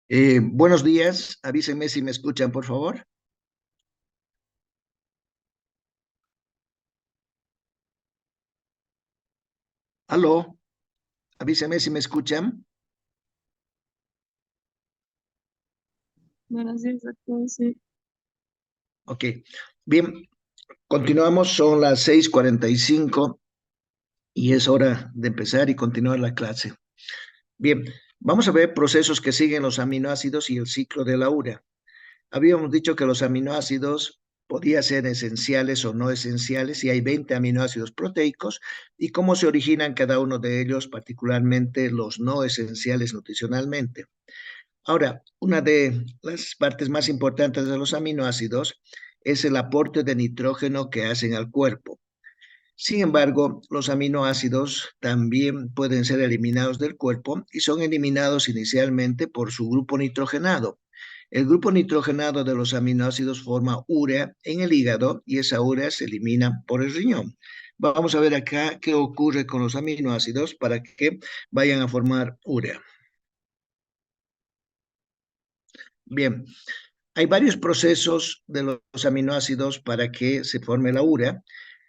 Buenos días, avísenme si me escuchan, por favor. Aló, avísenme si me escuchan. Bueno, sí, exacto, sí. Ok, bien, continuamos, son las 6:45 y es hora de empezar y continuar la clase. Bien, vamos a ver procesos que siguen los aminoácidos y el ciclo de la urea. Habíamos dicho que los aminoácidos podían ser esenciales o no esenciales y hay 20 aminoácidos proteicos y cómo se originan cada uno de ellos, particularmente los no esenciales nutricionalmente. Ahora, una de las partes más importantes de los aminoácidos es el aporte de nitrógeno que hacen al cuerpo. Sin embargo, los aminoácidos también pueden ser eliminados del cuerpo y son eliminados inicialmente por su grupo nitrogenado. El grupo nitrogenado de los aminoácidos forma urea en el hígado y esa urea se elimina por el riñón. Vamos a ver acá qué ocurre con los aminoácidos para que vayan a formar urea. Bien, hay varios procesos de los aminoácidos para que se forme la urea.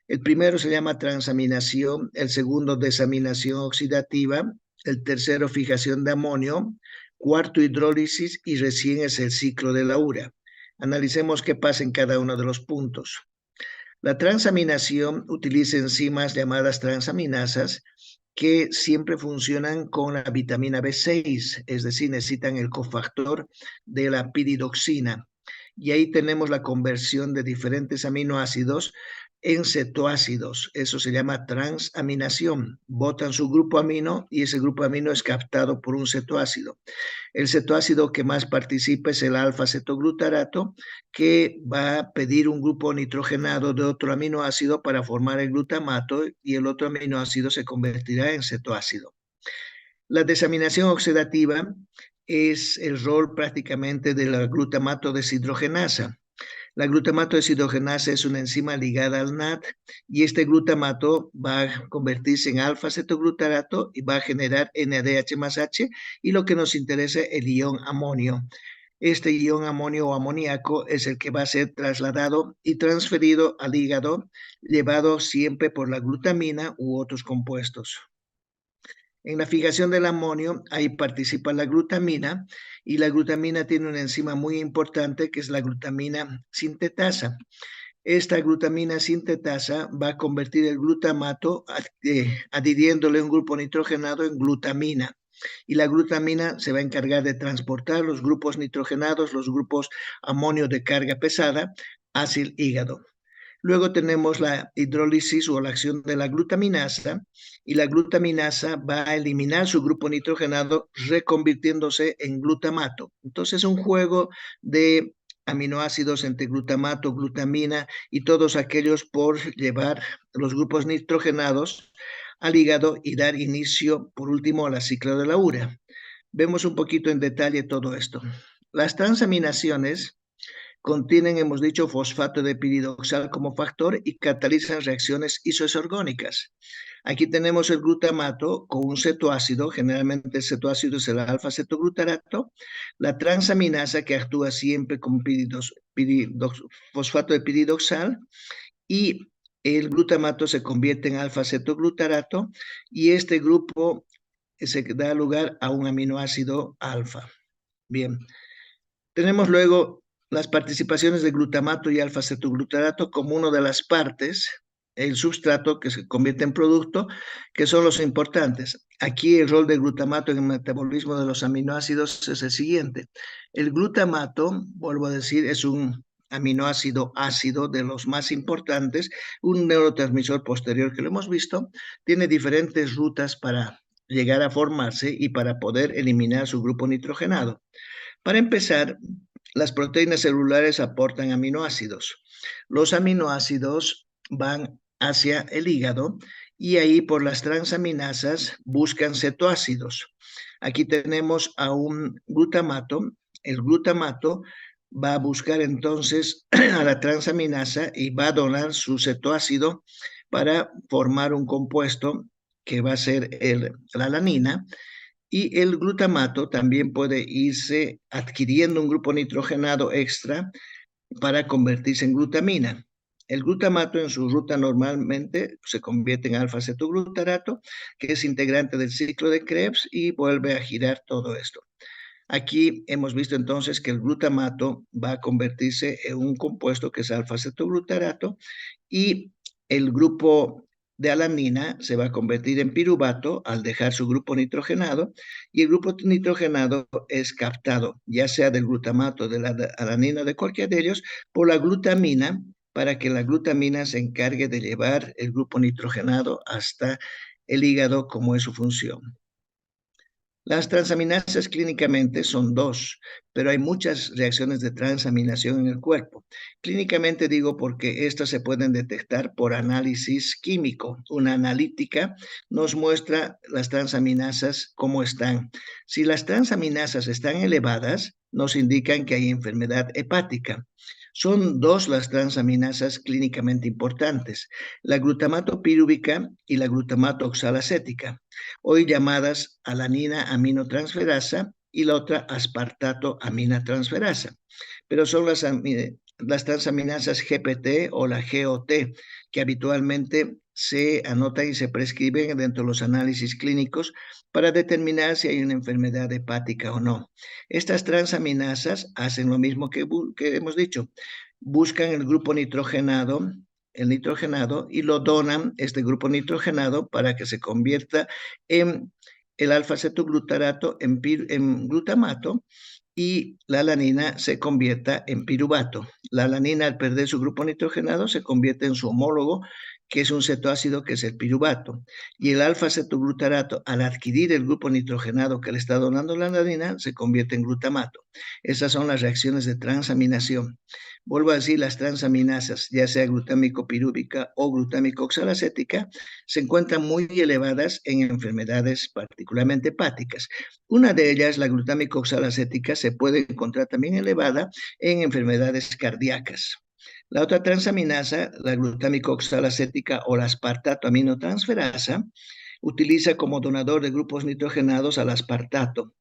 El primero se llama transaminación, el segundo desaminación oxidativa, el tercero fijación de amonio, cuarto hidrólisis y recién es el ciclo de la urea. Analicemos qué pasa en cada uno de los puntos. La transaminación utiliza enzimas llamadas transaminasas que siempre funcionan con la vitamina B6, es decir, necesitan el cofactor de la piridoxina. Y ahí tenemos la conversión de diferentes aminoácidos en cetoácidos. Eso se llama transaminación. Botan su grupo amino y ese grupo amino es captado por un cetoácido. El cetoácido que más participa es el alfa-cetoglutarato, que va a pedir un grupo nitrogenado de otro aminoácido para formar el glutamato y el otro aminoácido se convertirá en cetoácido. La desaminación oxidativa es el rol prácticamente de la glutamato deshidrogenasa. La glutamato deshidrogenasa es una enzima ligada al NAD y este glutamato va a convertirse en alfa-cetoglutarato y va a generar NADH más H y lo que nos interesa es el ion amonio. Este ion amonio o amoníaco es el que va a ser trasladado y transferido al hígado, llevado siempre por la glutamina u otros compuestos. En la fijación del amonio, ahí participa la glutamina y la glutamina tiene una enzima muy importante que es la glutamina sintetasa. Esta glutamina sintetasa va a convertir el glutamato adhiriéndole un grupo nitrogenado en glutamina. Y la glutamina se va a encargar de transportar los grupos nitrogenados, los grupos amonio de carga pesada, hacia el hígado. Luego tenemos la hidrólisis o la acción de la glutaminasa y la glutaminasa va a eliminar su grupo nitrogenado reconvirtiéndose en glutamato. Entonces es un juego de aminoácidos entre glutamato, glutamina y todos aquellos por llevar los grupos nitrogenados al hígado y dar inicio, por último, a la ciclo de la urea. Vemos un poquito en detalle todo esto. Las transaminaciones contienen, hemos dicho, fosfato de piridoxal como factor y catalizan reacciones isoesorgónicas. Aquí tenemos el glutamato con un cetoácido, generalmente el cetoácido es el alfa-cetoglutarato, la transaminasa que actúa siempre con fosfato de piridoxal y el glutamato se convierte en alfa-cetoglutarato y este grupo se da lugar a un aminoácido alfa. Bien, tenemos luego las participaciones de glutamato y alfa-cetoglutarato como una de las partes, el substrato que se convierte en producto, que son los importantes. Aquí el rol del glutamato en el metabolismo de los aminoácidos es el siguiente. El glutamato, vuelvo a decir, es un aminoácido ácido de los más importantes, un neurotransmisor posterior que lo hemos visto, tiene diferentes rutas para llegar a formarse y para poder eliminar su grupo nitrogenado. Para empezar, las proteínas celulares aportan aminoácidos. Los aminoácidos van hacia el hígado y ahí por las transaminasas buscan cetoácidos. Aquí tenemos a un glutamato. El glutamato va a buscar entonces a la transaminasa y va a donar su cetoácido para formar un compuesto que va a ser la alanina Y el glutamato también puede irse adquiriendo un grupo nitrogenado extra para convertirse en glutamina. El glutamato en su ruta normalmente se convierte en alfa-cetoglutarato, que es integrante del ciclo de Krebs y vuelve a girar todo esto. Aquí hemos visto entonces que el glutamato va a convertirse en un compuesto que es alfa-cetoglutarato y el grupo de alanina se va a convertir en piruvato al dejar su grupo nitrogenado y el grupo nitrogenado es captado, ya sea del glutamato, de la alanina, de cualquiera de ellos, por la glutamina para que la glutamina se encargue de llevar el grupo nitrogenado hasta el hígado como es su función. Las transaminasas clínicamente son dos, pero hay muchas reacciones de transaminación en el cuerpo. Clínicamente digo porque estas se pueden detectar por análisis químico. Una analítica nos muestra las transaminasas cómo están. Si las transaminasas están elevadas, nos indican que hay enfermedad hepática. Son dos las transaminasas clínicamente importantes, la glutamato pirúvica y la glutamato oxalacética, hoy llamadas alanina aminotransferasa y la otra aspartato aminotransferasa, pero son las transaminasas GPT o la GOT que habitualmente se anotan y se prescriben dentro de los análisis clínicos para determinar si hay una enfermedad hepática o no. Estas transaminasas hacen lo mismo que hemos dicho, buscan el nitrogenado, y lo donan, este grupo nitrogenado, para que se convierta en el alfa-cetoglutarato en glutamato y la alanina se convierta en piruvato. La alanina, al perder su grupo nitrogenado, se convierte en su homólogo, que es un cetoácido, que es el piruvato. Y el alfa-cetoglutarato, al adquirir el grupo nitrogenado que le está donando la alanina, se convierte en glutamato. Esas son las reacciones de transaminación. Vuelvo a decir, las transaminasas, ya sea glutámico pirúvica o glutámico oxalacética, se encuentran muy elevadas en enfermedades particularmente hepáticas. Una de ellas, la glutámico oxalacética, se puede encontrar también elevada en enfermedades cardíacas. La otra transaminasa, la glutámico oxalacética o la aspartato aminotransferasa, utiliza como donador de grupos nitrogenados al aspartato.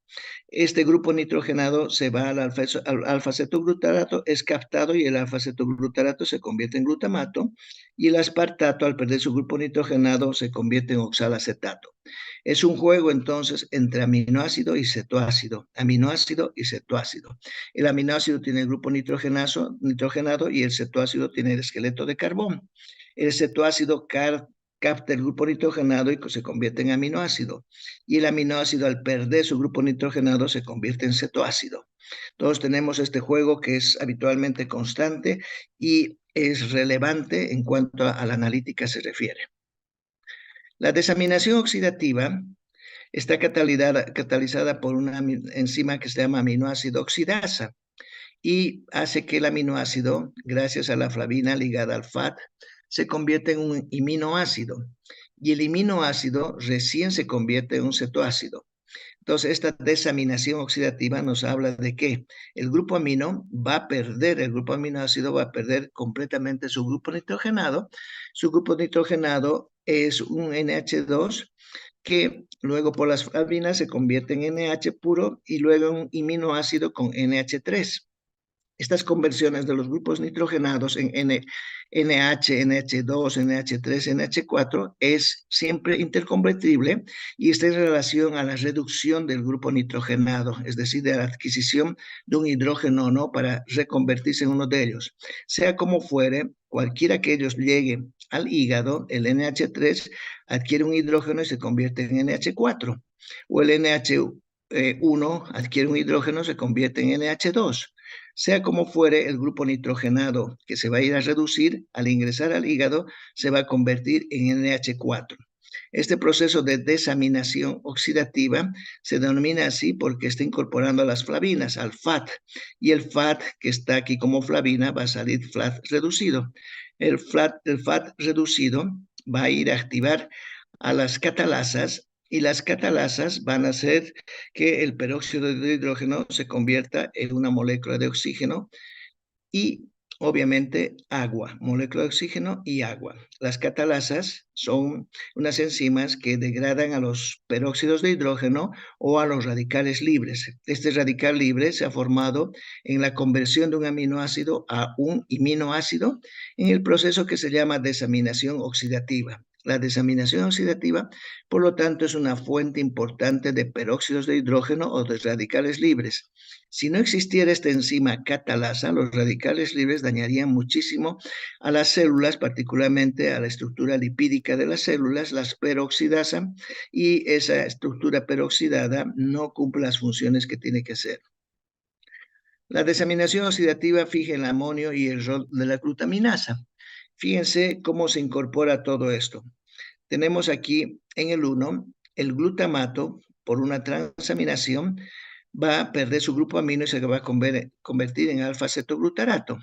Este grupo nitrogenado se va al alfa-cetoglutarato, es captado y el alfa-cetoglutarato se convierte en glutamato y el aspartato, al perder su grupo nitrogenado, se convierte en oxalacetato. Es un juego entonces entre aminoácido y cetoácido, aminoácido y cetoácido. El aminoácido tiene el grupo nitrogenado y el cetoácido tiene el esqueleto de carbón. El cetoácido capta el grupo nitrogenado y se convierte en aminoácido. Y el aminoácido, al perder su grupo nitrogenado, se convierte en cetoácido. Todos tenemos este juego que es habitualmente constante y es relevante en cuanto a la analítica se refiere. La desaminación oxidativa está catalizada por una enzima que se llama aminoácido oxidasa y hace que el aminoácido, gracias a la flavina ligada al FAT, se convierta en un iminoácido y el iminoácido recién se convierte en un cetoácido. Entonces, esta desaminación oxidativa nos habla de que el grupo aminoácido va a perder completamente su grupo nitrogenado. Su grupo nitrogenado es un NH2 que luego por las flavinas se convierte en NH puro y luego un aminoácido con NH3. Estas conversiones de los grupos nitrogenados en NH, NH2, NH3, NH4 es siempre interconvertible y está en relación a la reducción del grupo nitrogenado, es decir, de la adquisición de un hidrógeno no para reconvertirse en uno de ellos. Sea como fuere, cualquiera que ellos llegue al hígado, el NH3 adquiere un hidrógeno y se convierte en NH4, o el NH1 adquiere un hidrógeno y se convierte en NH2. Sea como fuere, el grupo nitrogenado que se va a ir a reducir al ingresar al hígado se va a convertir en NH4. Este proceso de desaminación oxidativa se denomina así porque está incorporando a las flavinas, al FAT, y el FAT que está aquí como flavina va a salir FAT reducido. El FAT reducido va a ir a activar a las catalasas y las catalasas van a hacer que el peróxido de hidrógeno se convierta en una molécula de oxígeno y obviamente agua, molécula de oxígeno y agua. Las catalasas son unas enzimas que degradan a los peróxidos de hidrógeno o a los radicales libres. Este radical libre se ha formado en la conversión de un aminoácido a un aminoácido en el proceso que se llama desaminación oxidativa. La desaminación oxidativa, por lo tanto, es una fuente importante de peróxidos de hidrógeno o de radicales libres. Si no existiera esta enzima catalasa, los radicales libres dañarían muchísimo a las células, particularmente a la estructura lipídica de las células, las peroxidasan, y esa estructura peroxidada no cumple las funciones que tiene que hacer. La desaminación oxidativa fija el amonio y el rol de la glutaminasa. Fíjense cómo se incorpora todo esto. Tenemos aquí en el 1 el glutamato, por una transaminación, va a perder su grupo amino y se va a convertir en alfa-cetoglutarato.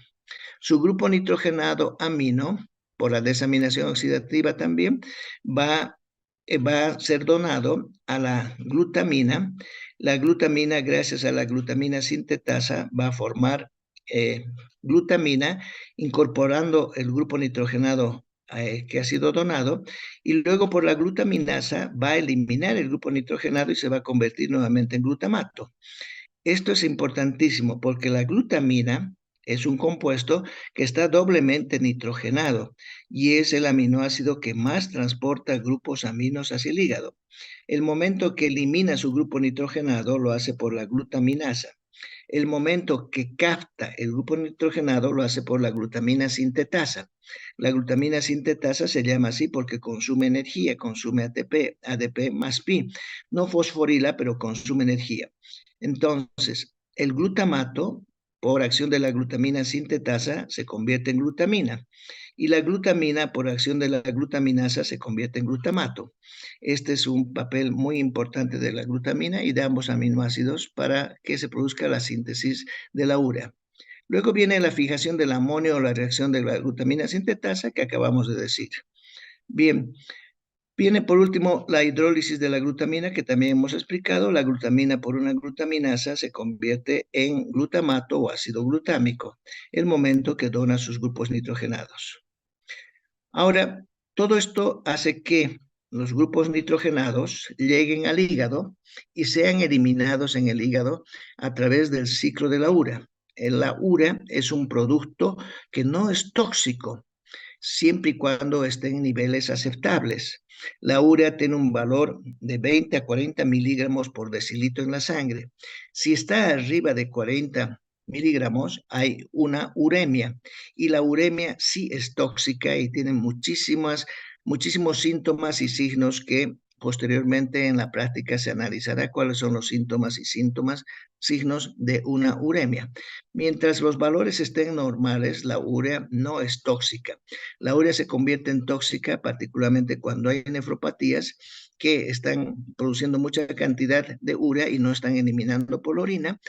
Su grupo nitrogenado amino, por la desaminación oxidativa también, va a ser donado a la glutamina. La glutamina, gracias a la glutamina sintetasa, va a formar glutamina, incorporando el grupo nitrogenado que ha sido donado, y luego por la glutaminasa va a eliminar el grupo nitrogenado y se va a convertir nuevamente en glutamato. Esto es importantísimo porque la glutamina es un compuesto que está doblemente nitrogenado y es el aminoácido que más transporta grupos aminos hacia el hígado. El momento que elimina su grupo nitrogenado lo hace por la glutaminasa. El momento que capta el grupo nitrogenado lo hace por la glutamina sintetasa. La glutamina sintetasa se llama así porque consume energía, consume ATP, ADP más pi. No fosforila, pero consume energía. Entonces, el glutamato, por acción de la glutamina sintetasa, se convierte en glutamina. Y la glutamina, por acción de la glutaminasa, se convierte en glutamato. Este es un papel muy importante de la glutamina y de ambos aminoácidos para que se produzca la síntesis de la urea. Luego viene la fijación del amonio o la reacción de la glutamina sintetasa que acabamos de decir. Bien, viene por último la hidrólisis de la glutamina que también hemos explicado. La glutamina por una glutaminasa se convierte en glutamato o ácido glutámico, el momento que dona sus grupos nitrogenados. Ahora, todo esto hace que los grupos nitrogenados lleguen al hígado y sean eliminados en el hígado a través del ciclo de la urea. La urea es un producto que no es tóxico, siempre y cuando esté en niveles aceptables. La urea tiene un valor de 20 a 40 miligramos por decilitro en la sangre. Si está arriba de 40 miligramos, hay una uremia. Y la uremia sí es tóxica y tiene muchísimos síntomas y signos que posteriormente en la práctica se analizará cuáles son los síntomas y signos de una uremia. Mientras los valores estén normales, la urea no es tóxica. La urea se convierte en tóxica particularmente cuando hay nefropatías que están produciendo mucha cantidad de urea y no están eliminando por la orina,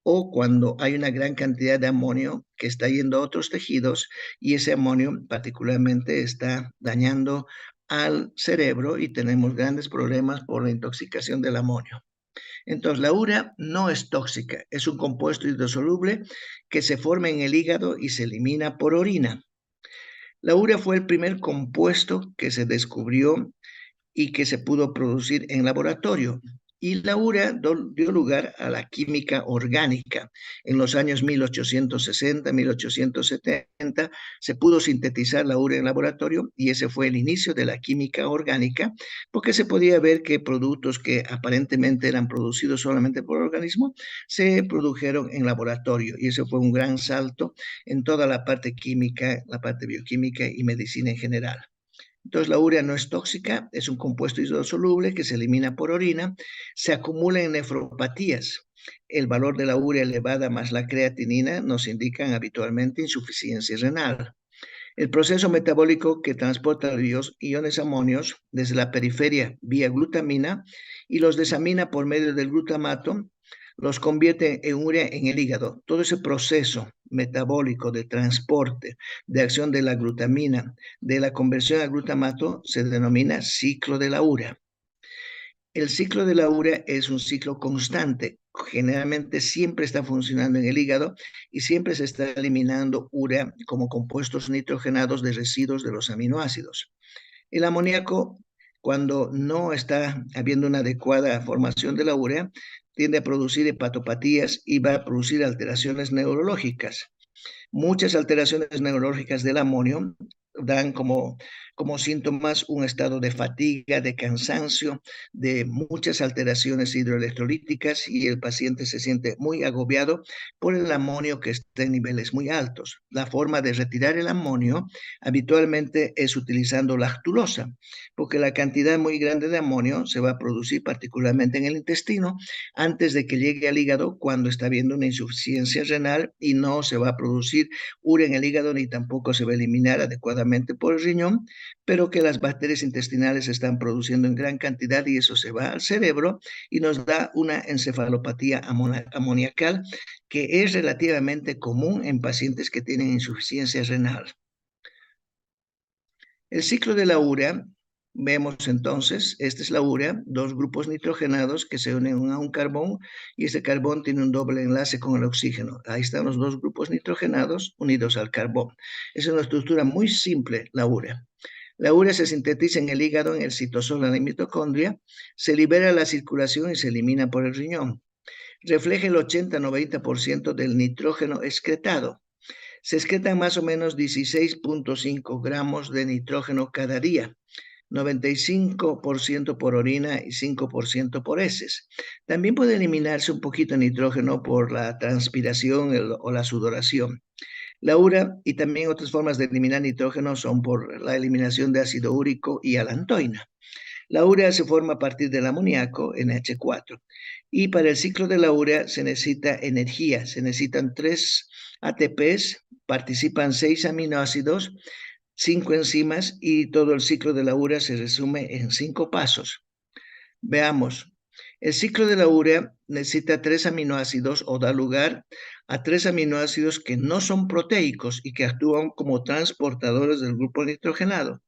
o cuando hay una gran cantidad de amonio que está yendo a otros tejidos y ese amonio particularmente está dañando al cerebro y tenemos grandes problemas por la intoxicación del amonio. Entonces, la urea no es tóxica, es un compuesto hidrosoluble que se forma en el hígado y se elimina por orina. La urea fue el primer compuesto que se descubrió y que se pudo producir en laboratorio. Y la urea dio lugar a la química orgánica. En los años 1860, 1870, se pudo sintetizar la urea en laboratorio y ese fue el inicio de la química orgánica, porque se podía ver que productos que aparentemente eran producidos solamente por el organismo, se produjeron en laboratorio. Y eso fue un gran salto en toda la parte química, la parte bioquímica y medicina en general. Entonces, la urea no es tóxica, es un compuesto hidrosoluble que se elimina por orina, se acumula en nefropatías. El valor de la urea elevada más la creatinina nos indican habitualmente insuficiencia renal. El proceso metabólico que transporta los iones amonios desde la periferia vía glutamina y los desamina por medio del glutamato, los convierte en urea en el hígado. Todo ese proceso metabólico de transporte, de acción de la glutamina, de la conversión a glutamato, se denomina ciclo de la urea. El ciclo de la urea es un ciclo constante. Generalmente siempre está funcionando en el hígado y siempre se está eliminando urea como compuestos nitrogenados de residuos de los aminoácidos. El amoníaco, cuando no está habiendo una adecuada formación de la urea, tiende a producir hepatopatías y va a producir alteraciones neurológicas. Muchas alteraciones neurológicas del amonio dan como síntomas un estado de fatiga, de cansancio, de muchas alteraciones hidroelectrolíticas y el paciente se siente muy agobiado por el amonio que está en niveles muy altos. La forma de retirar el amonio habitualmente es utilizando lactulosa, porque la cantidad muy grande de amonio se va a producir particularmente en el intestino antes de que llegue al hígado cuando está habiendo una insuficiencia renal y no se va a producir urea en el hígado ni tampoco se va a eliminar adecuadamente por el riñón, pero que las bacterias intestinales se están produciendo en gran cantidad y eso se va al cerebro y nos da una encefalopatía amoniacal que es relativamente común en pacientes que tienen insuficiencia renal. El ciclo de la urea, vemos entonces, esta es la urea, dos grupos nitrogenados que se unen a un carbón y este carbón tiene un doble enlace con el oxígeno. Ahí están los dos grupos nitrogenados unidos al carbón. Es una estructura muy simple, la urea. La urea se sintetiza en el hígado, en el citosol, en la mitocondria, se libera a la circulación y se elimina por el riñón. Refleja el 80-90% del nitrógeno excretado. Se excretan más o menos 16.5 gramos de nitrógeno cada día, 95% por orina y 5% por heces. También puede eliminarse un poquito de nitrógeno por la transpiración o la sudoración. La urea y también otras formas de eliminar nitrógeno son por la eliminación de ácido úrico y alantoína. La urea se forma a partir del amoníaco, NH4. Y para el ciclo de la urea se necesita energía, se necesitan 3 ATPs, participan 6 aminoácidos, 5 enzimas y todo el ciclo de la urea se resume en 5 pasos. Veamos, el ciclo de la urea necesita 3 aminoácidos o da lugar a 3 aminoácidos que no son proteicos y que actúan como transportadores del grupo nitrogenado.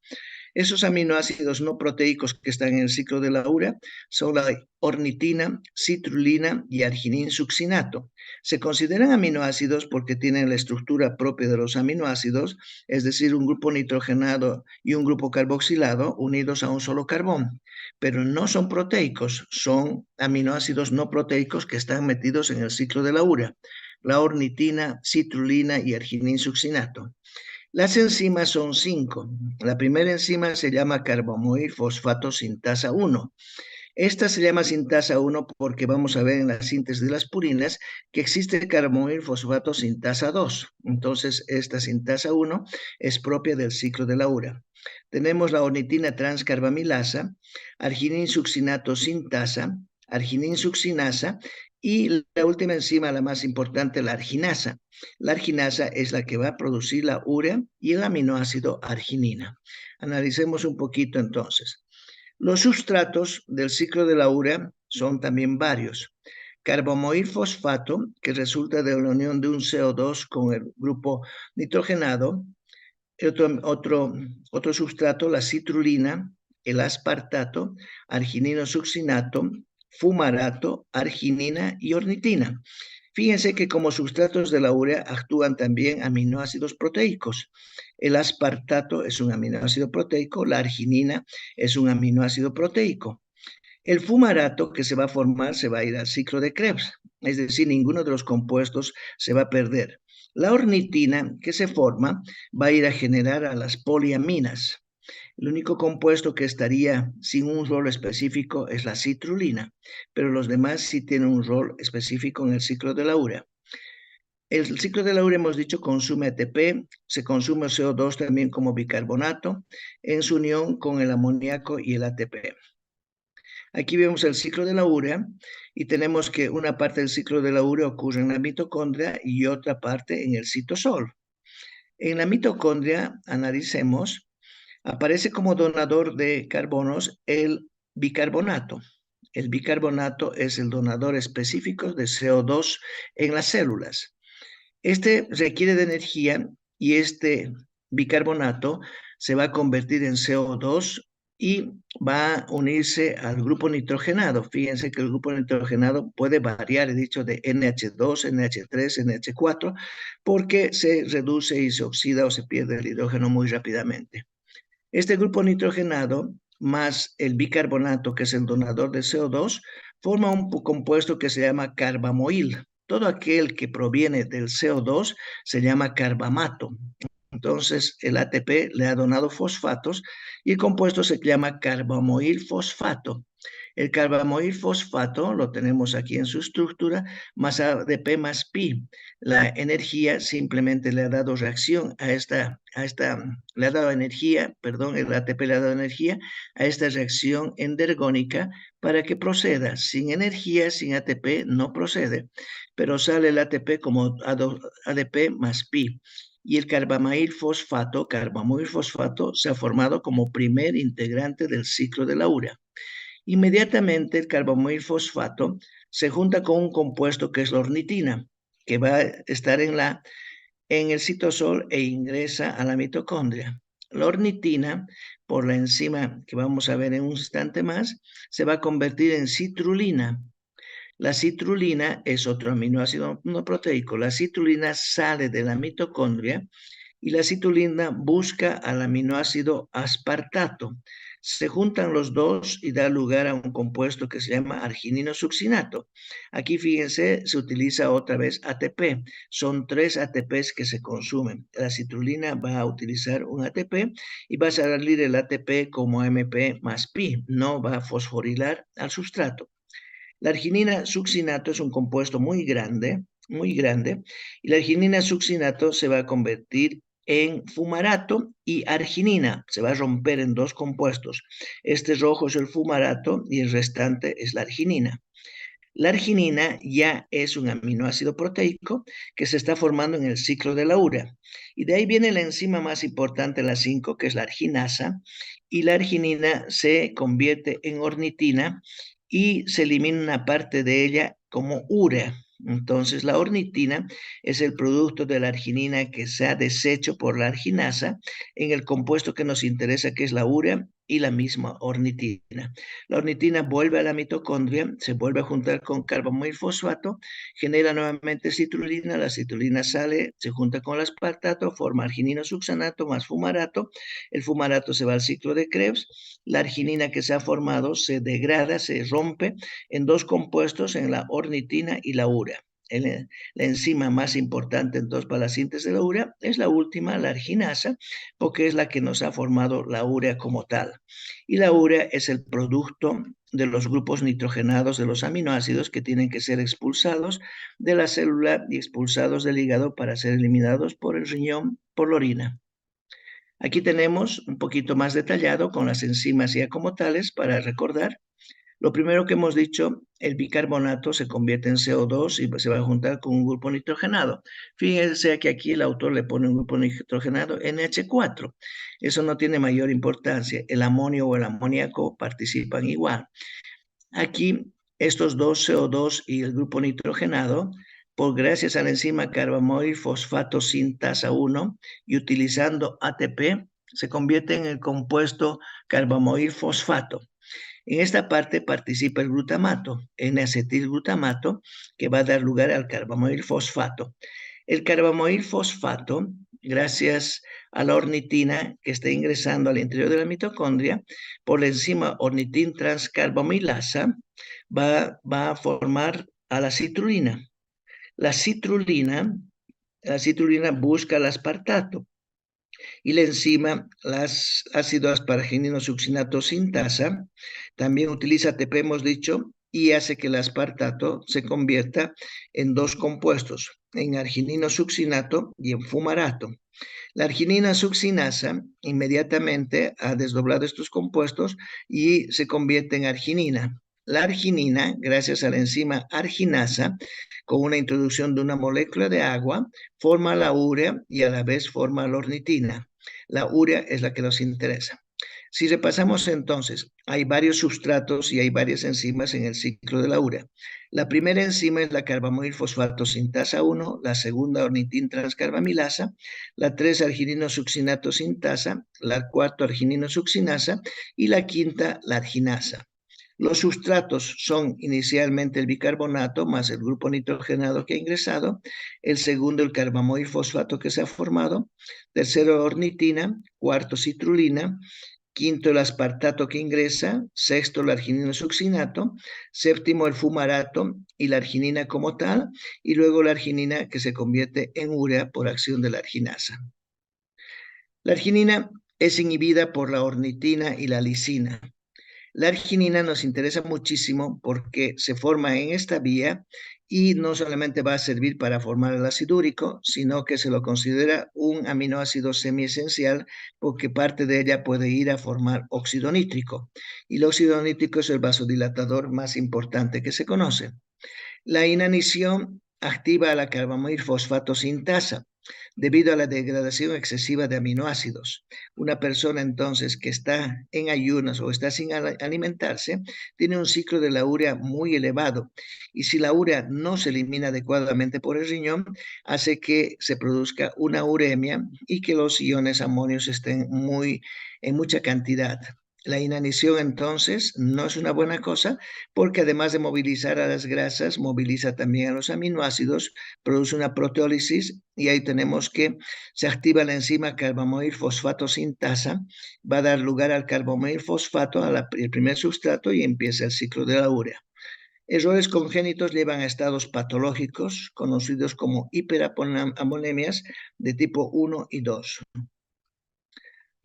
Esos aminoácidos no proteicos que están en el ciclo de la urea son la ornitina, citrulina y argininsuccinato. Se consideran aminoácidos porque tienen la estructura propia de los aminoácidos, es decir, un grupo nitrogenado y un grupo carboxilado unidos a un solo carbón, pero no son proteicos, son aminoácidos no proteicos que están metidos en el ciclo de la urea, la ornitina, citrulina y argininsuccinato. Las enzimas son 5. La primera enzima se llama carbomoil fosfato sintasa 1. Esta se llama sintasa 1 porque vamos a ver en la síntesis de las purinas que existe carbomoil fosfato sintasa 2. Entonces, esta sintasa 1 es propia del ciclo de la urea. Tenemos la ornitina transcarbamilasa, argininsuccinato sintasa, argininsuccinasa y la última enzima, la más importante, la arginasa. La arginasa es la que va a producir la urea y el aminoácido arginina. Analicemos un poquito entonces. Los sustratos del ciclo de la urea son también varios. Carbomoil fosfato, que resulta de la unión de un CO2 con el grupo nitrogenado. Otro sustrato, la citrulina, el aspartato, argininosuccinato, fumarato, arginina y ornitina. Fíjense que como sustratos de la urea actúan también aminoácidos proteicos. El aspartato es un aminoácido proteico, la arginina es un aminoácido proteico. El fumarato que se va a formar se va a ir al ciclo de Krebs, es decir, ninguno de los compuestos se va a perder. La ornitina que se forma va a ir a generar a las poliaminas. El único compuesto que estaría sin un rol específico es la citrulina, pero los demás sí tienen un rol específico en el ciclo de la urea. El ciclo de la urea, hemos dicho, consume ATP, se consume CO2 también como bicarbonato en su unión con el amoníaco y el ATP. Aquí vemos el ciclo de la urea y tenemos que una parte del ciclo de la urea ocurre en la mitocondria y otra parte en el citosol. En la mitocondria, analicemos, aparece como donador de carbonos el bicarbonato. El bicarbonato es el donador específico de CO2 en las células. Este requiere de energía y este bicarbonato se va a convertir en CO2 y va a unirse al grupo nitrogenado. Fíjense que el grupo nitrogenado puede variar, he dicho, de NH2, NH3, NH4, porque se reduce y se oxida o se pierde el hidrógeno muy rápidamente. Este grupo nitrogenado más el bicarbonato, que es el donador de CO2, forma un compuesto que se llama carbamoil. Todo aquel que proviene del CO2 se llama carbamato. Entonces, el ATP le ha donado fosfatos y el compuesto se llama carbamoil fosfato. El carbamoil fosfato lo tenemos aquí en su estructura, más ADP más pi. La energía simplemente le ha dado reacción le ha dado energía, perdón, el ATP le ha dado energía a esta reacción endergónica para que proceda. Sin energía, sin ATP, no procede, pero sale el ATP como ADP más pi. Y el carbamoil fosfato se ha formado como primer integrante del ciclo de la urea. Inmediatamente el carbamoil fosfato se junta con un compuesto que es la ornitina, que va a estar en el citosol e ingresa a la mitocondria. La ornitina, por la enzima que vamos a ver en un instante más, se va a convertir en citrulina. La citrulina es otro aminoácido no proteico. La citrulina sale de la mitocondria y la citrulina busca al aminoácido aspartato. Se juntan los dos y da lugar a un compuesto que se llama argininosuccinato. Aquí fíjense, se utiliza otra vez ATP. Son 3 ATPs que se consumen. La citrulina va a utilizar un ATP y va a salir el ATP como AMP más pi. No va a fosforilar al sustrato. La arginina succinato es un compuesto muy grande, y la arginina succinato se va a convertir en fumarato y arginina, se va a romper en dos compuestos. Este rojo es el fumarato y el restante es la arginina. La arginina ya es un aminoácido proteico que se está formando en el ciclo de la urea. Y de ahí viene la enzima más importante, la 5, que es la arginasa, y la arginina se convierte en ornitina y se elimina una parte de ella como urea. Entonces, la ornitina es el producto de la arginina que se ha deshecho por la arginasa en el compuesto que nos interesa, que es la urea y la misma ornitina. La ornitina vuelve a la mitocondria, se vuelve a juntar con carbamoil fosfato, genera nuevamente citrulina, la citrulina sale, se junta con el aspartato, forma argininosuccinato más fumarato, el fumarato se va al ciclo de Krebs, la arginina que se ha formado se degrada, se rompe en dos compuestos, en la ornitina y la urea. La enzima más importante entonces para la síntesis de la urea es la última, la arginasa, porque es la que nos ha formado la urea como tal. Y la urea es el producto de los grupos nitrogenados de los aminoácidos que tienen que ser expulsados de la célula y expulsados del hígado para ser eliminados por el riñón, por la orina. Aquí tenemos un poquito más detallado con las enzimas ya como tales para recordar. Lo primero que hemos dicho, el bicarbonato se convierte en CO2 y se va a juntar con un grupo nitrogenado. Fíjense que aquí el autor le pone un grupo nitrogenado NH4. Eso no tiene mayor importancia. El amonio o el amoníaco participan igual. Aquí estos dos CO2 y el grupo nitrogenado, por gracias a la enzima carbamoil fosfato sintasa 1 y utilizando ATP, se convierte en el compuesto carbamoil fosfato. En esta parte participa el glutamato, N-acetilglutamato, que va a dar lugar al carbamoil fosfato. El carbamoil fosfato, gracias a la ornitina que está ingresando al interior de la mitocondria, por la enzima ornitin transcarbamilasa, va a formar a la citrulina. La citrulina, la citrulina busca el aspartato y la enzima, las ácido asparaginosuccinato sintasa, también utiliza ATP, hemos dicho, y hace que el aspartato se convierta en dos compuestos, en argininosuccinato y en fumarato. La arginina succinasa inmediatamente ha desdoblado estos compuestos y se convierte en arginina. La arginina, gracias a la enzima arginasa, con una introducción de una molécula de agua, forma la urea y a la vez forma la ornitina. La urea es la que nos interesa. Si repasamos entonces, hay varios sustratos y hay varias enzimas en el ciclo de la urea. La primera enzima es la carbamoil fosfato sintasa 1, la segunda ornitin transcarbamilasa, la 3 arginino succinato sintasa, la 4 arginino succinasa y la quinta la arginasa. Los sustratos son inicialmente el bicarbonato más el grupo nitrogenado que ha ingresado, el segundo el carbamoil fosfato que se ha formado, tercero ornitina, cuarto citrulina, quinto el aspartato que ingresa, sexto el arginino succinato, séptimo el fumarato y la arginina como tal, y luego la arginina que se convierte en urea por acción de la arginasa. La arginina es inhibida por la ornitina y la lisina. La arginina nos interesa muchísimo porque se forma en esta vía y no solamente va a servir para formar el ácido úrico, sino que se lo considera un aminoácido semiesencial porque parte de ella puede ir a formar óxido nítrico. Y el óxido nítrico es el vasodilatador más importante que se conoce. La inanición activa a la carbamoil fosfato sintasa debido a la degradación excesiva de aminoácidos. Una persona entonces que está en ayunas o está sin alimentarse tiene un ciclo de la urea muy elevado y si la urea no se elimina adecuadamente por el riñón, hace que se produzca una uremia y que los iones amonios estén en mucha cantidad. La inanición entonces no es una buena cosa porque además de movilizar a las grasas, moviliza también a los aminoácidos, produce una proteólisis y ahí tenemos que se activa la enzima carbamoil fosfato sintasa, va a dar lugar al carbamoil fosfato, al primer sustrato y empieza el ciclo de la urea. Errores congénitos llevan a estados patológicos conocidos como hiperamonemias de tipo 1 y 2.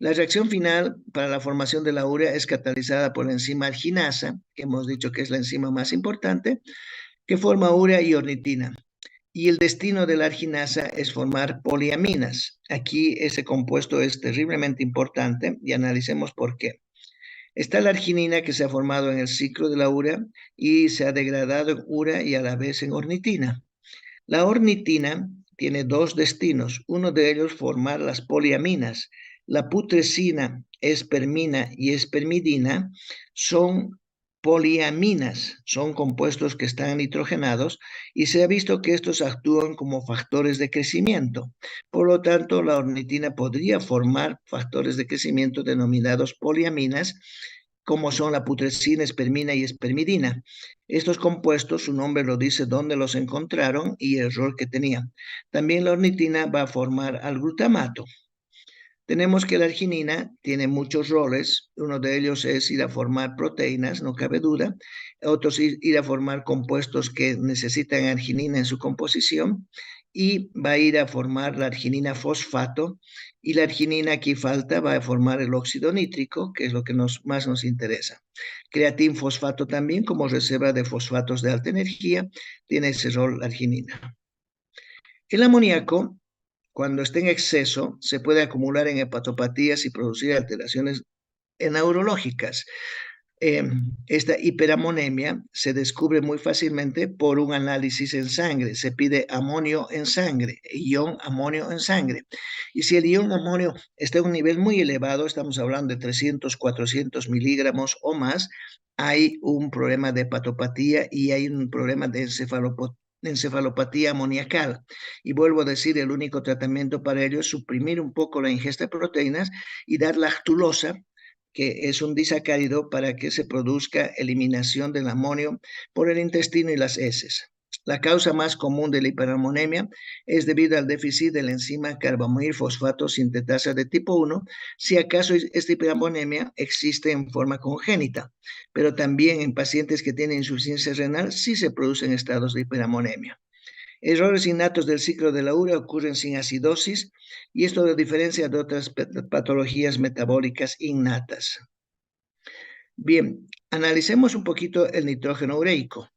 La reacción final para la formación de la urea es catalizada por la enzima arginasa, que hemos dicho que es la enzima más importante, que forma urea y ornitina. Y el destino de la arginasa es formar poliaminas. Aquí ese compuesto es terriblemente importante y analicemos por qué. Está la arginina que se ha formado en el ciclo de la urea y se ha degradado en urea y a la vez en ornitina. La ornitina tiene dos destinos, uno de ellos formar las poliaminas. La putrescina, espermina y espermidina son poliaminas, son compuestos que están nitrogenados y se ha visto que estos actúan como factores de crecimiento. Por lo tanto, la ornitina podría formar factores de crecimiento denominados poliaminas, como son la putrescina, espermina y espermidina. Estos compuestos, su nombre lo dice dónde los encontraron y el rol que tenían. También la ornitina va a formar al glutamato. Tenemos que la arginina tiene muchos roles, uno de ellos es ir a formar proteínas, no cabe duda, otros ir a formar compuestos que necesitan arginina en su composición y va a ir a formar la arginina fosfato y la arginina aquí falta, va a formar el óxido nítrico, que es lo que más nos interesa. Creatin fosfato también como reserva de fosfatos de alta energía, tiene ese rol la arginina. El amoníaco cuando esté en exceso, se puede acumular en hepatopatías y producir alteraciones neurológicas. Esta hiperamonemia se descubre muy fácilmente por un análisis en sangre. Se pide amonio en sangre, ion amonio en sangre. Y si el ion amonio está a un nivel muy elevado, estamos hablando de 300, 400 miligramos o más, hay un problema de hepatopatía y hay un problema de encefalopatía amoniacal. Y vuelvo a decir, el único tratamiento para ello es suprimir un poco la ingesta de proteínas y dar lactulosa, que es un disacárido para que se produzca eliminación del amonio por el intestino y las heces. La causa más común de la hiperamonemia es debido al déficit de la enzima carbamoil fosfato sintetasa de tipo 1, si acaso esta hiperamonemia existe en forma congénita, pero también en pacientes que tienen insuficiencia renal sí se producen estados de hiperamonemia. Errores innatos del ciclo de la urea ocurren sin acidosis y esto lo diferencia de otras patologías metabólicas innatas. Bien, analicemos un poquito el nitrógeno ureico.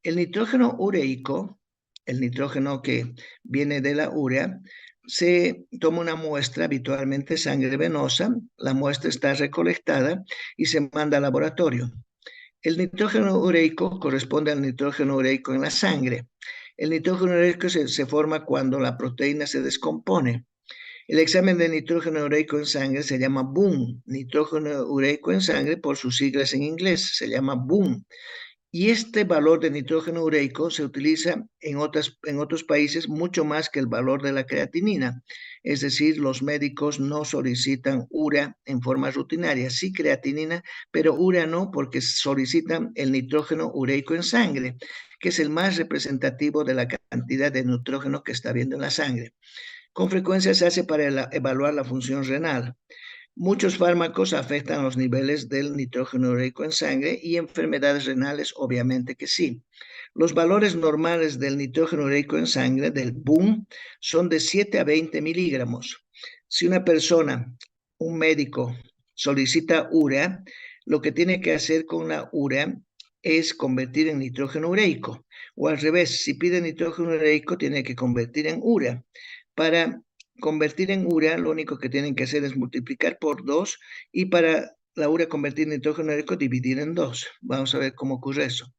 El nitrógeno ureico, el nitrógeno que viene de la urea, se toma una muestra, habitualmente sangre venosa, la muestra está recolectada y se manda al laboratorio. El nitrógeno ureico corresponde al nitrógeno ureico en la sangre. El nitrógeno ureico se forma cuando la proteína se descompone. El examen de nitrógeno ureico en sangre se llama BUN, nitrógeno ureico en sangre por sus siglas en inglés, se llama BUN. Y este valor de nitrógeno ureico se utiliza en otros países mucho más que el valor de la creatinina. Es decir, los médicos no solicitan urea en forma rutinaria, sí creatinina, pero urea no, porque solicitan el nitrógeno ureico en sangre, que es el más representativo de la cantidad de nitrógeno que está habiendo en la sangre. Con frecuencia se hace para evaluar la función renal. Muchos fármacos afectan los niveles del nitrógeno ureico en sangre y enfermedades renales, obviamente que sí. Los valores normales del nitrógeno ureico en sangre, del BUN, son de 7 a 20 miligramos. Si una persona, un médico, solicita urea, lo que tiene que hacer con la urea es convertir en nitrógeno ureico. O al revés, si pide nitrógeno ureico, tiene que convertir en urea. Para convertir en urea, lo único que tienen que hacer es multiplicar por 2 y para la urea convertir en nitrógeno ureico, dividir en 2. Vamos a ver cómo ocurre eso.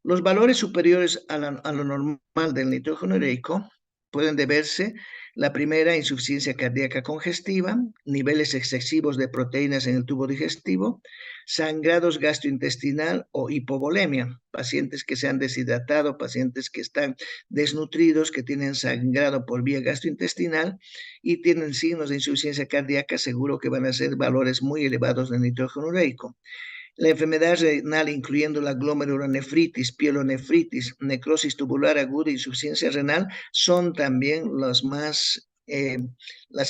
Los valores superiores a lo normal del nitrógeno ureico pueden deberse, la primera, insuficiencia cardíaca congestiva, niveles excesivos de proteínas en el tubo digestivo, sangrados gastrointestinal o hipovolemia, pacientes que se han deshidratado, pacientes que están desnutridos, que tienen sangrado por vía gastrointestinal y tienen signos de insuficiencia cardíaca, seguro que van a ser valores muy elevados de nitrógeno ureico. La enfermedad renal, incluyendo la glomerulonefritis, pielonefritis, necrosis tubular aguda e insuficiencia renal, son también las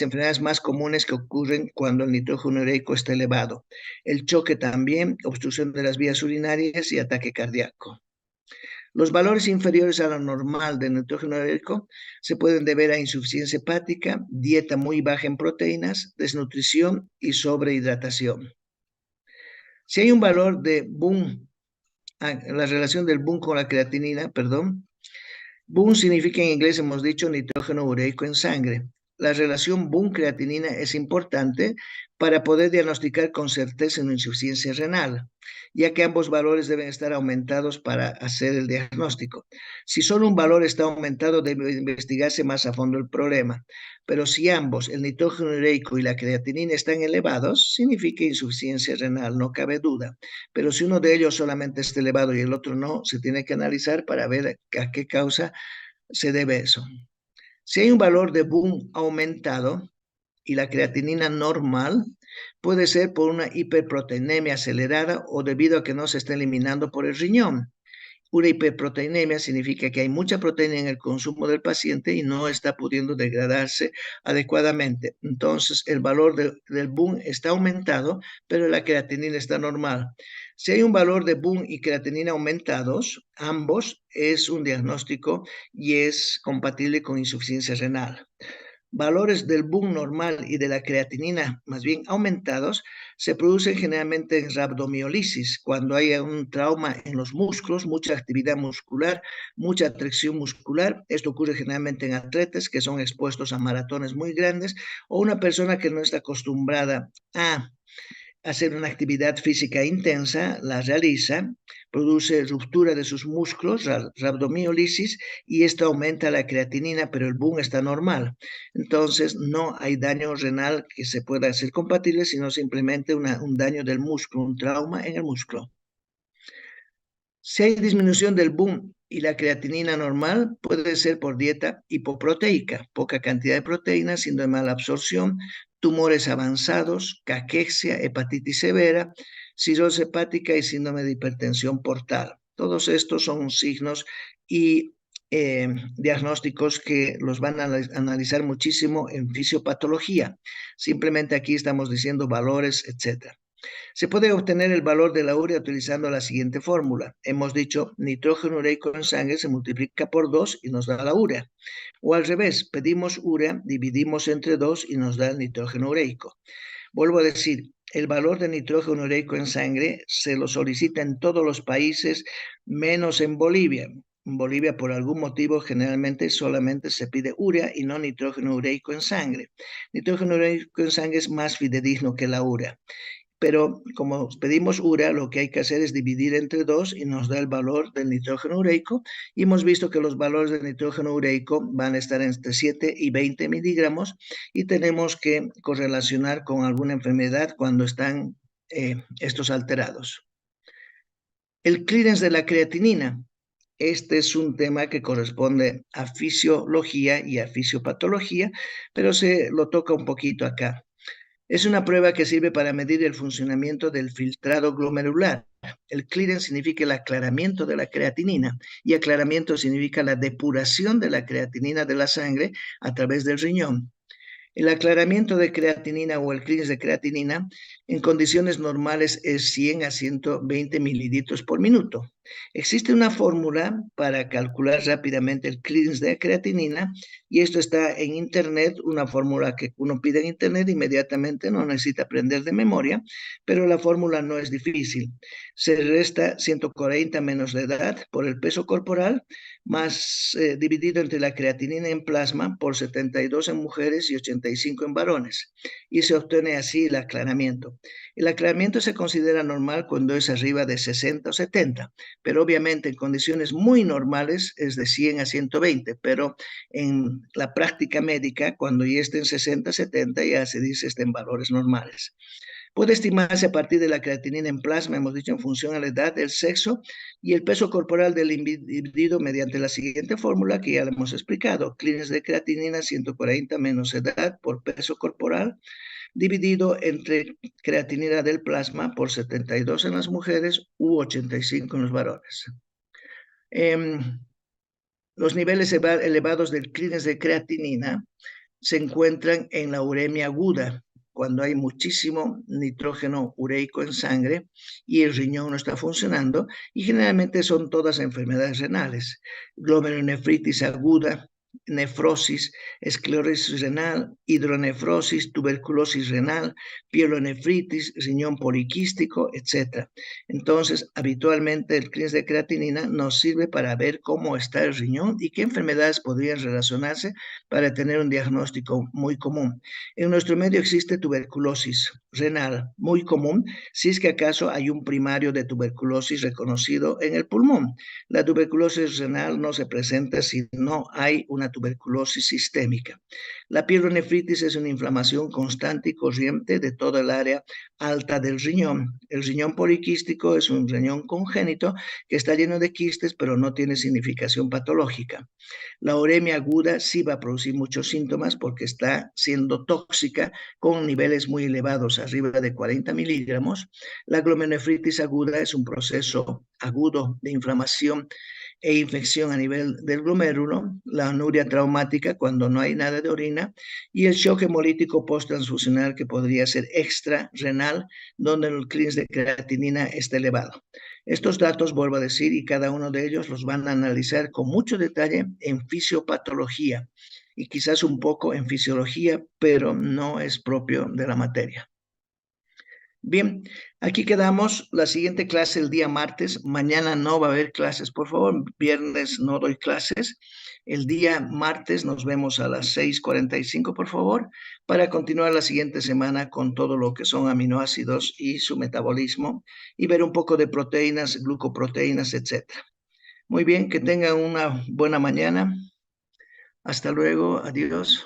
enfermedades más comunes que ocurren cuando el nitrógeno ureico está elevado. El choque también, obstrucción de las vías urinarias y ataque cardíaco. Los valores inferiores a lo normal del nitrógeno ureico se pueden deber a insuficiencia hepática, dieta muy baja en proteínas, desnutrición y sobrehidratación. Si hay un valor de BUN, la relación del BUN con la creatinina, perdón, BUN significa en inglés, hemos dicho, nitrógeno ureico en sangre. La relación BUN-creatinina es importante para poder diagnosticar con certeza una insuficiencia renal, ya que ambos valores deben estar aumentados para hacer el diagnóstico. Si solo un valor está aumentado, debe investigarse más a fondo el problema. Pero si ambos, el nitrógeno ureico y la creatinina, están elevados, significa insuficiencia renal, no cabe duda. Pero si uno de ellos solamente está elevado y el otro no, se tiene que analizar para ver a qué causa se debe eso. Si hay un valor de BUN aumentado y la creatinina normal, puede ser por una hiperproteinemia acelerada o debido a que no se está eliminando por el riñón. Una hiperproteinemia significa que hay mucha proteína en el consumo del paciente y no está pudiendo degradarse adecuadamente. Entonces, el valor del BUN está aumentado, pero la creatinina está normal. Si hay un valor de BUN y creatinina aumentados, ambos es un diagnóstico y es compatible con insuficiencia renal. Valores del BUN normal y de la creatinina más bien aumentados se producen generalmente en rabdomiólisis, cuando hay un trauma en los músculos, mucha actividad muscular, mucha atracción muscular. Esto ocurre generalmente en atletas que son expuestos a maratones muy grandes o una persona que no está acostumbrada a hacer una actividad física intensa, la realiza, produce ruptura de sus músculos, rabdomiólisis, y esto aumenta la creatinina, pero el BUN está normal. Entonces, no hay daño renal que se pueda hacer compatible, sino simplemente un daño del músculo, un trauma en el músculo. Si hay disminución del BUN y la creatinina normal, puede ser por dieta hipoproteica, poca cantidad de proteínas, síndrome de mala absorción, tumores avanzados, caquexia, hepatitis severa, cirrosis hepática y síndrome de hipertensión portal. Todos estos son signos y diagnósticos que los van a analizar muchísimo en fisiopatología. Simplemente aquí estamos diciendo valores, etc. Se puede obtener el valor de la urea utilizando la siguiente fórmula. Hemos dicho nitrógeno ureico en sangre se multiplica por 2 y nos da la urea. O al revés, pedimos urea, dividimos entre 2 y nos da el nitrógeno ureico. Vuelvo a decir, el valor de nitrógeno ureico en sangre se lo solicita en todos los países, menos en Bolivia. En Bolivia, por algún motivo, generalmente solamente se pide urea y no nitrógeno ureico en sangre. Nitrógeno ureico en sangre es más fidedigno que la urea. pero como pedimos urea, lo que hay que hacer es dividir entre 2 y nos da el valor del nitrógeno ureico. Y hemos visto que los valores del nitrógeno ureico van a estar entre 7 y 20 miligramos y tenemos que correlacionar con alguna enfermedad cuando están estos alterados. El clearance de la creatinina. Este es un tema que corresponde a fisiología y a fisiopatología, pero se lo toca un poquito acá. Es una prueba que sirve para medir el funcionamiento del filtrado glomerular. El clearance significa el aclaramiento de la creatinina y aclaramiento significa la depuración de la creatinina de la sangre a través del riñón. El aclaramiento de creatinina o el clearance de creatinina en condiciones normales es 100 a 120 mililitros por minuto. Existe una fórmula para calcular rápidamente el clearance de creatinina y esto está en internet, una fórmula que uno pide en internet inmediatamente, no necesita aprender de memoria, pero la fórmula no es difícil. Se resta 140 menos la edad por el peso corporal, más dividido entre la creatinina en plasma por 72 en mujeres y 85 en varones, y se obtiene así el aclaramiento. El aclaramiento se considera normal cuando es arriba de 60 o 70, pero obviamente en condiciones muy normales es de 100 a 120, pero en la práctica médica, cuando ya esté en 60, 70, ya se dice está en valores normales. Puede estimarse a partir de la creatinina en plasma, hemos dicho, en función a la edad, el sexo y el peso corporal del individuo mediante la siguiente fórmula que ya le hemos explicado. Clearance de creatinina 140 menos edad por peso corporal, dividido entre creatinina del plasma por 72 en las mujeres u 85 en los varones. Los niveles elevados del clearance de creatinina se encuentran en la uremia aguda, cuando hay muchísimo nitrógeno ureico en sangre y el riñón no está funcionando, y generalmente son todas enfermedades renales, glomerulonefritis aguda, nefrosis, esclerosis renal, hidronefrosis, tuberculosis renal, pielonefritis, riñón poliquístico, etc. Entonces, habitualmente el clearance de creatinina nos sirve para ver cómo está el riñón y qué enfermedades podrían relacionarse para tener un diagnóstico muy común. En nuestro medio existe tuberculosis renal muy común, si es que acaso hay un primario de tuberculosis reconocido en el pulmón. La tuberculosis renal no se presenta si no hay una tuberculosis sistémica. La pielonefritis es una inflamación constante y corriente de toda el área alta del riñón. El riñón poliquístico es un riñón congénito que está lleno de quistes, pero no tiene significación patológica. La uremia aguda sí va a producir muchos síntomas porque está siendo tóxica con niveles muy elevados, arriba de 40 miligramos. La glomerulonefritis aguda es un proceso agudo de inflamación e infección a nivel del glomérulo, la anuria traumática cuando no hay nada de orina y el shock hemolítico posttransfusional que podría ser extrarrenal, donde el clearance de creatinina está elevado. Estos datos, vuelvo a decir, y cada uno de ellos los van a analizar con mucho detalle en fisiopatología y quizás un poco en fisiología, pero no es propio de la materia. Bien, aquí quedamos. La siguiente clase el día martes. Mañana no va a haber clases, por favor. Viernes no doy clases. El día martes nos vemos a las 6:45, por favor, para continuar la siguiente semana con todo lo que son aminoácidos y su metabolismo y ver un poco de proteínas, glucoproteínas, etcétera. Muy bien, que tengan una buena mañana. Hasta luego. Adiós.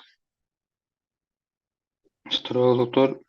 Hasta luego, doctor.